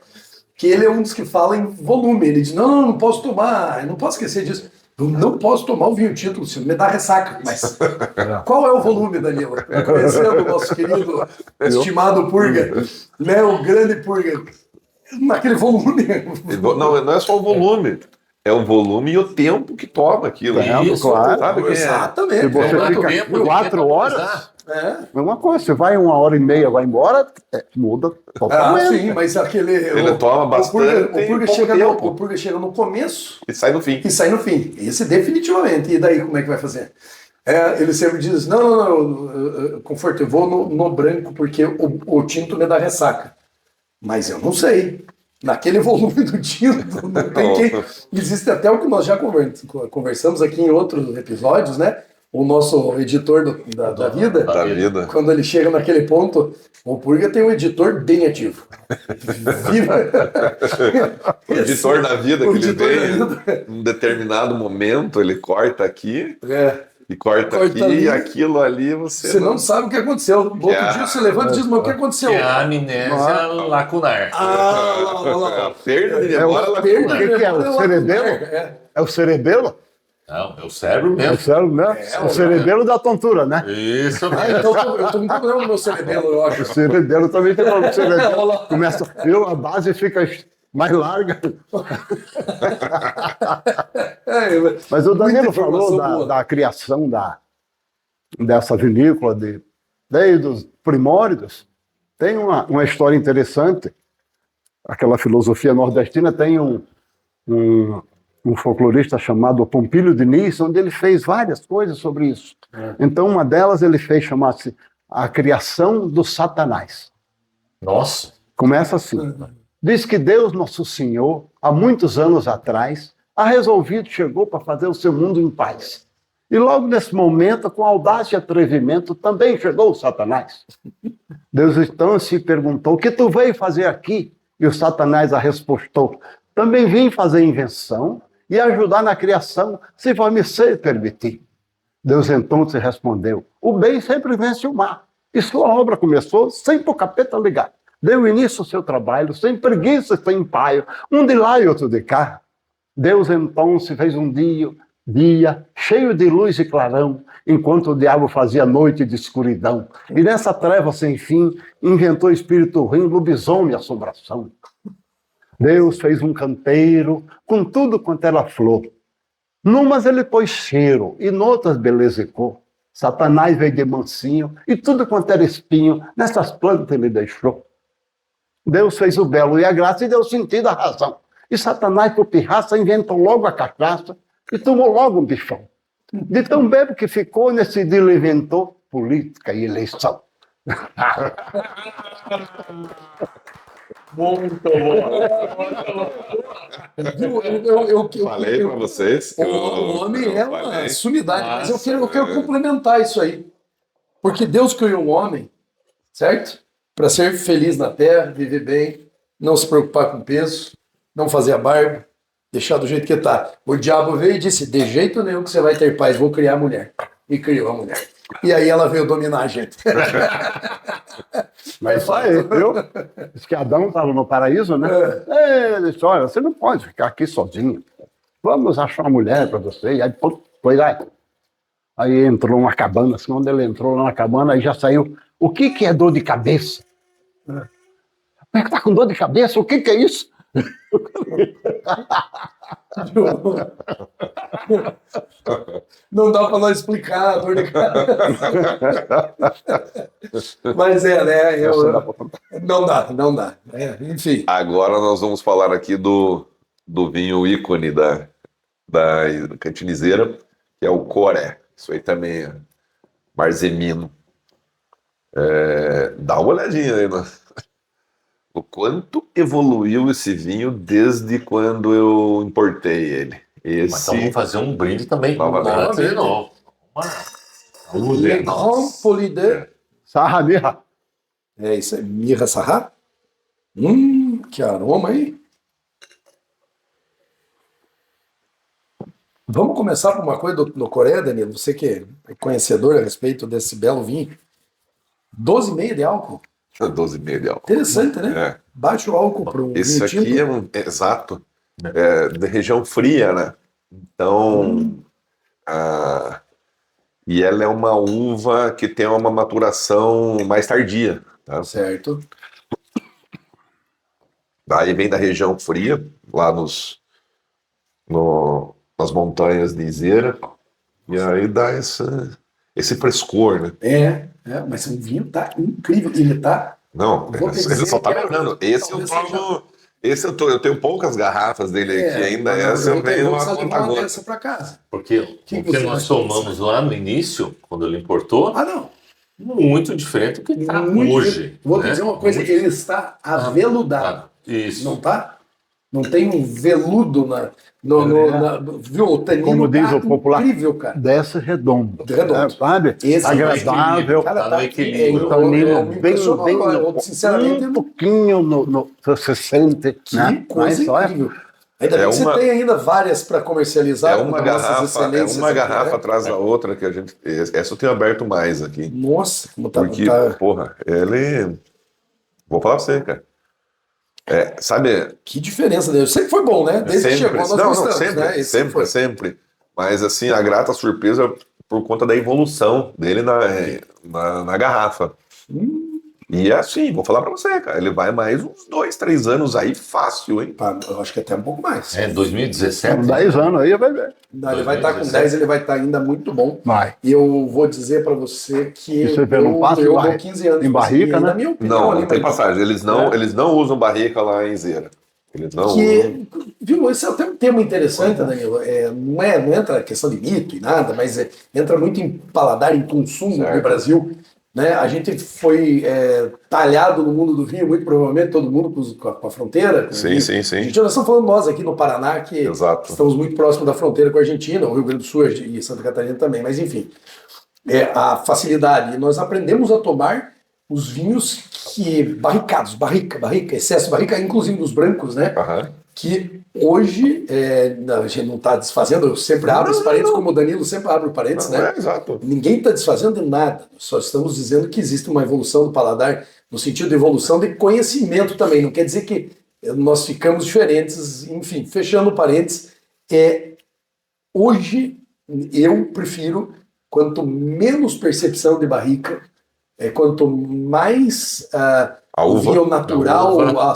que ele é um dos que fala em volume. Ele diz: não posso tomar, eu não posso esquecer disso. Eu não posso tomar o vinho tinto, Luciano, me dá ressaca. Mas qual é o volume, Danilo? Conhecendo o nosso querido, estimado Purga, né? O grande Purga. Naquele volume. Não é só o volume. É o volume e o tempo que toma aquilo. Tempo, Isso, claro. Sabe quem é? Exatamente. Se você Quanto fica tempo 4 ele horas, metabolizar? é uma coisa. Você vai 1h30, vai embora, muda Ah, totalmente. sim, mas aquele. Ele toma bastante O Purga em pouco tempo. o Purga chega no começo E sai no fim. e sai no fim. Esse definitivamente. E daí, como é que vai fazer? Ele sempre diz: não, Conforto, eu vou no branco porque o tinto me dá ressaca. Mas eu não sei. Naquele volume do tinto, não tem quem. Existe até o que nós já conversamos aqui em outros episódios, né? O nosso editor da vida. Da vida. Quando ele chega naquele ponto, o Purga tem um editor bem ativo. O editor da vida O que ele editor da vem, vida. num determinado momento, ele corta aqui e corta Corta aqui, ali. e aquilo ali você, Você não sabe o que aconteceu. No outro dia você levanta e diz: mas o que aconteceu? Que é a amnésia lacunar. Ah, A perda de É o memória, ela perda O que que é? O cerebelo? É o cerebelo? Não, é o cérebro É o mesmo. cérebro, né? O cerebelo da tontura, né? Isso Ah, mesmo. então eu tô com problema no meu cerebelo, eu O acho. cerebelo também tem problema. O cerebelo Olha lá. começa. A base fica mais larga. É, Mas o Danilo muita informação falou boa. da criação dessa vinícola desde os primórdios. Tem uma história interessante. Aquela filosofia nordestina tem um folclorista chamado Pompílio Diniz, onde ele fez várias coisas sobre isso. Então, uma delas ele fez chamar-se A Criação do Satanás. Nossa. Começa assim. Diz que Deus, nosso Senhor, há muitos anos atrás, chegou para fazer o seu mundo em paz. E logo nesse momento, com audácia e atrevimento, também chegou o Satanás. Deus então se perguntou, o que tu veio fazer aqui? E o Satanás a respostou, também vim fazer invenção e ajudar na criação, se vai me ser permitir. Deus então se respondeu, o bem sempre vence o mal. E sua obra começou sem o capeta ligar. Deu início ao seu trabalho, sem preguiça e sem paio, um de lá e outro de cá. Deus então se fez um dia cheio de luz e clarão, enquanto o diabo fazia noite de escuridão. E nessa treva sem fim, inventou espírito ruim, lobisomem e assombração. Deus fez um canteiro com tudo quanto era flor. Numas ele pôs cheiro e noutras beleza e cor. Satanás veio de mansinho e tudo quanto era espinho, nessas plantas ele deixou. Deus fez o belo e a graça e deu sentido à razão. E Satanás, por pirraça, inventou logo a cachaça e tomou logo um bichão. De tão bebo que ficou, nesse dia ele inventou política e eleição. Muito bom. Falei pra vocês. que O homem é uma sumidade, mas eu quero complementar isso aí. Porque Deus criou o homem, certo? Para ser feliz na terra, viver bem, não se preocupar com peso, não fazer a barba, deixar do jeito que está. O diabo veio e disse, de jeito nenhum que você vai ter paz, vou criar a mulher. E criou a mulher. E aí ela veio dominar a gente. Mas isso aí, viu? Diz que Adão estava no paraíso, né? Ele disse, olha, você não pode ficar aqui sozinho. Vamos achar uma mulher para você. E aí, pois aí. Aí entrou numa cabana, assim, onde ele entrou lá na cabana, aí já saiu. O que é dor de cabeça? Como é que tá com dor de cabeça? O que é isso? Não dá para nós explicar a dor de cabeça. Mas né? Não dá. Enfim. Agora nós vamos falar aqui do vinho ícone da Cantinizeira, que é o Coré. Isso aí também é Marzemino. Dá uma olhadinha aí o quanto evoluiu esse vinho desde quando eu importei ele. Mas então vamos fazer um brinde também. Novamente. De novo. Rampoli de... Sarra mirra. É isso aí, mirra sarra. Que aroma aí. Vamos começar por uma coisa do Coreia, Danilo. Você que é conhecedor a respeito desse belo vinho. 12,5 de álcool. 12,5 de álcool. Interessante, né? É. Baixo álcool para um Esse vinho aqui tinto. exato, de região fria, né? Então, e ela é uma uva que tem uma maturação mais tardia, tá? Certo. Daí vem da região fria, lá nas montanhas de Izeira, e aí dá esse frescor, né? Mas o vinho tá incrível. Ele tá... Não, Vou te ele dizer só tá que melhorando. Esse eu talvez tomo. Eu tenho poucas garrafas dele aqui ainda. Essa eu venho vou a levar conta uma gota. dessa para casa. Porque o Que que você nós vai tomamos lá no início, quando ele importou, Não. muito diferente do que está Muito hoje. bem. Vou né? dizer uma coisa, ele está aveludado. Isso. Não tá? Não tem um veludo viu? O tanino Como diz tá o popular, incrível, cara. desce redondo. Redondo. Sabe? Esse agradável. Tá no equilíbrio. Sinceramente, um pouquinho você sente. que né? coisa Mas, olha, incrível. Ainda bem que uma- você tem ainda várias para comercializar. É uma com nossas garrafa, excelências aqui, garrafa né? atrás da outra que a gente. Essa eu tenho aberto mais aqui. Nossa, como tá. Porque, porra, ele. Vou falar pra você, cara. Sabe, Que diferença dele. Sempre foi bom, né? Desde que chegou, nós gostamos, sempre, né? Esse sempre, foi. sempre. Mas assim, a grata surpresa por conta da evolução dele na garrafa. E é assim, vou falar pra você, cara, ele vai mais uns 2, 3 anos aí fácil, hein? Eu acho que até um pouco mais. É, 2017. 10 anos aí vai ver. Não, ele vai estar com 2017. 10, ele vai estar ainda muito bom. Vai. E eu vou dizer para você que E você vê, não passa eu em dou 15 anos em pra barrica, seguir, né? na minha opinião. Não ali, tem mas- passagem. Eles não usam barrica lá em Zera. Eles não usam. Que, viu, esse é até um tema interessante, Danilo. Não entra questão de mito e nada, mas entra muito em paladar, em consumo Certo. no Brasil. Né? A gente foi talhado no mundo do vinho, muito provavelmente todo mundo com a fronteira. Com o Sim, vinho. sim, sim. Gente, nós estamos falando nós aqui no Paraná, que Exato. estamos muito próximos da fronteira com a Argentina, o Rio Grande do Sul e Santa Catarina também, mas enfim. A facilidade. E nós aprendemos a tomar os vinhos barricados, barrica, excesso de barrica, inclusive dos brancos, né? Aham. Que hoje a gente não está desfazendo, eu sempre abro os parênteses, como o Danilo sempre abre o parênteses, Não, né? exato. Ninguém está desfazendo de nada, só estamos dizendo que existe uma evolução do paladar, no sentido de evolução de conhecimento também, não quer dizer que nós ficamos diferentes, enfim, fechando parênteses, hoje eu prefiro, quanto menos percepção de barrica, quanto mais A o uva. vinho natural, A uva.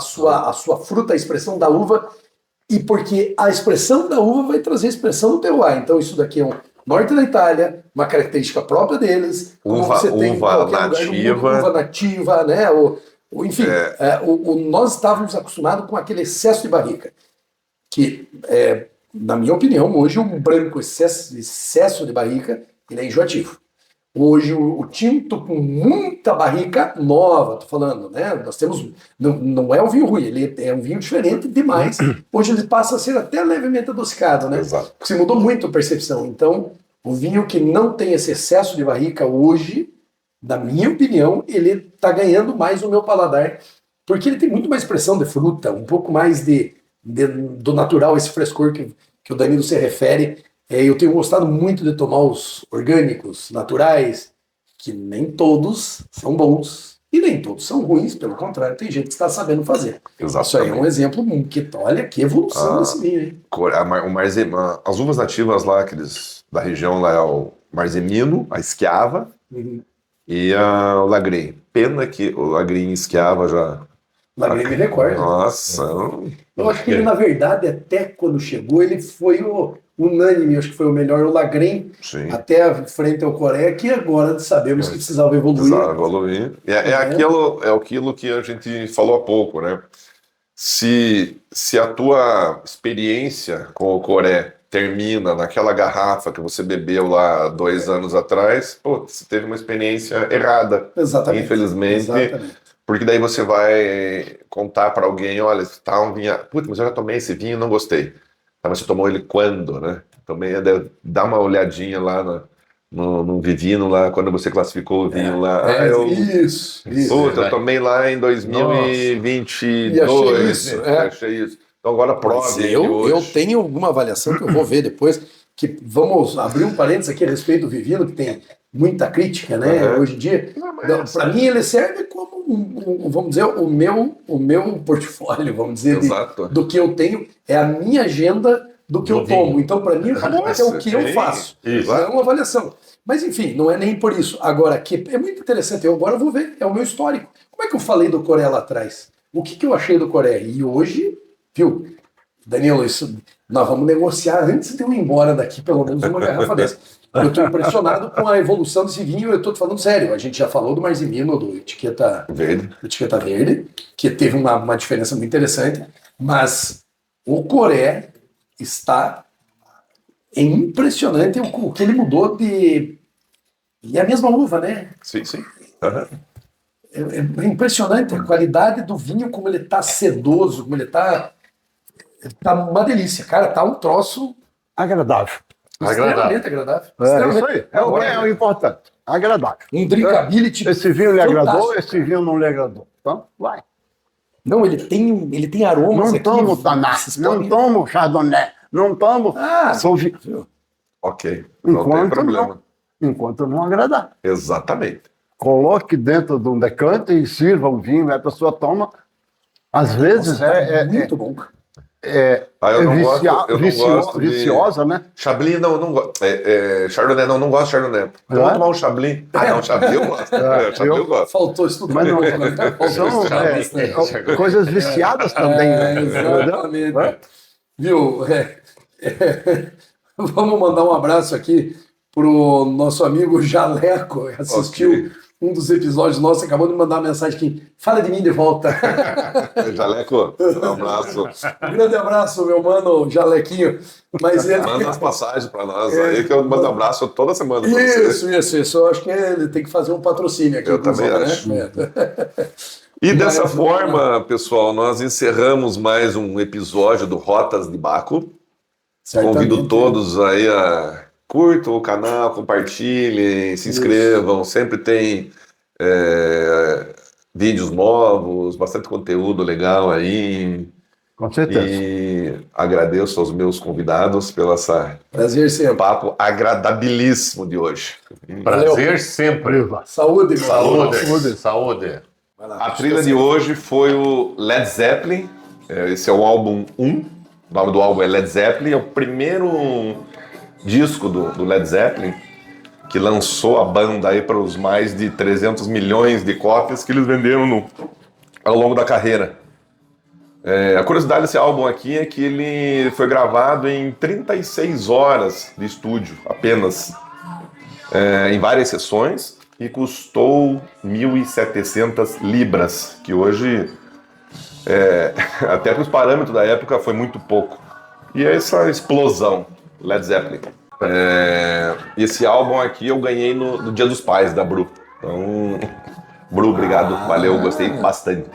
a sua fruta, a expressão da uva, e porque a expressão da uva vai trazer a expressão do terroir. Então isso daqui é um norte da Itália, uma característica própria deles, como Uva- você tem em uva qualquer lugar do mundo, nativa. uva nativa, né? Enfim, nós estávamos acostumados com aquele excesso de barrica, que, na minha opinião, hoje um branco excesso de barrica, ele é enjoativo. Hoje o tinto com muita barrica nova, tô falando, né? Nós temos, não é um vinho ruim, ele é um vinho diferente demais. Hoje ele passa a ser até levemente adocicado, né? Exato. Porque se mudou muito a percepção. Então, o vinho que não tem esse excesso de barrica hoje, na minha opinião, ele está ganhando mais o meu paladar, porque ele tem muito mais expressão de fruta, um pouco mais do natural, esse frescor que o Danilo se refere. Eu tenho gostado muito de tomar os orgânicos, naturais, que nem todos são bons e nem todos são ruins, pelo contrário, tem gente que está sabendo fazer. Isso aí é Exatamente. um exemplo que, olha, que evolução desse vinho, hein? As uvas nativas lá, aqueles da região lá, é o Marzemino, a Schiava e o Lagrim. Pena que o Lagrim e Schiava já... Lá me recorda. Nossa, Eu acho que ele, na verdade, até quando chegou, ele foi o unânime, acho que foi o melhor, o Lagrim, sim. até a frente ao Coreia, que agora sabemos que precisava evoluir. Precisava evoluir. É aquilo que a gente falou há pouco, né? Se a tua experiência com o Coré termina naquela garrafa que você bebeu lá 2 anos atrás, pô, você teve uma experiência errada. Exatamente. Infelizmente. Exatamente. Porque daí você vai contar para alguém, olha, tá um vinho, putz, mas eu já tomei esse vinho e não gostei. Tá, mas você tomou ele quando, né? Também dá uma olhadinha lá no Vivino, lá, quando você classificou o vinho lá. Isso. Puta, eu tomei lá em 2022. E achei isso, Achei isso. Então agora prove Mas ele eu hoje. tenho alguma avaliação que eu vou ver depois, que vamos abrir um parênteses aqui a respeito do Vivino, que tem muita crítica, né, hoje em dia. Para mim ele serve como, vamos dizer, o meu portfólio, vamos dizer, Exato. do que eu tenho, é a minha agenda do que eu tomo. Então, para mim, é o que eu faço. Isso. É uma avaliação. Mas, enfim, não é nem por isso. Agora, que é muito interessante, eu agora vou ver, é o meu histórico. Como é que eu falei do Coreia lá atrás? O que eu achei do Coreia? E hoje, viu, Danilo, nós vamos negociar antes de eu ir embora daqui, pelo menos uma garrafa dessa. Eu estou impressionado com a evolução desse vinho, eu estou te falando sério. A gente já falou do Marzemino, do etiqueta verde, que teve uma diferença muito interessante, mas o Coreia está impressionante o que ele mudou de... E é a mesma uva, né? Sim. Uhum. É impressionante a qualidade do vinho, como ele está sedoso, como ele está... Tá uma delícia, cara, tá um troço Agradável. extremamente agradável. Isso aí. É o importante. Agradável. Um drinkability. Esse vinho lhe agradou, fantástico. esse vinho não lhe agradou. Então, vai. Não, ele tem aromas Não aqui. tomo Tanat, não tomo Chardonnay, não tomo Sauvignon. Viu? Ok, não tem problema. Enquanto não agradar. Exatamente. Coloque dentro de um decante e sirva um vinho, aí a pessoa toma. Às vezes Nossa, tá muito bom. Eu não gosto de... viciosa, né? Chablis, não gosto. Chardonnay, não gosto de Chardonnay. Vamos tomar um Chablis. Não, Chablis eu gosto. Chablis eu gosto. Faltou estudar. Mas não, Faltou são coisas viciadas também, né? Exatamente. Viu? Vamos mandar um abraço aqui pro nosso amigo Jaleco, que assistiu um dos episódios nossos, acabou de mandar uma mensagem aqui. Fala de mim de volta. Jaleco, um abraço. Um grande abraço, meu mano Jalequinho. Mas ele... Manda as passagens para nós aí, que eu mando abraço toda semana. Pra você. Isso. Eu acho que ele tem que fazer um patrocínio aqui. Eu também acho. E dessa forma, pessoal, nós encerramos mais um episódio do Rotas de Baco. Convido todos aí a curtam o canal, compartilhem, se inscrevam. Sempre tem vídeos novos, bastante conteúdo legal aí. Com certeza. E agradeço aos meus convidados pelo prazer sempre. Papo agradabilíssimo de hoje. Prazer sempre. Saúde, meu Saúde. A trilha de hoje foi o Led Zeppelin. Esse é o álbum 1. O nome do álbum é Led Zeppelin. É o primeiro disco do Led Zeppelin que lançou a banda aí para os mais de 300 milhões de cópias que eles venderam ao longo da carreira. A curiosidade desse álbum aqui é que ele foi gravado em 36 horas de estúdio apenas, em várias sessões, e custou 1.700 libras, que hoje, até para os parâmetros da época, foi muito pouco. E é essa explosão, Led Zeppelin. Esse álbum aqui eu ganhei no Dia dos Pais da Bru. Então, Bru, obrigado, valeu, gostei bastante.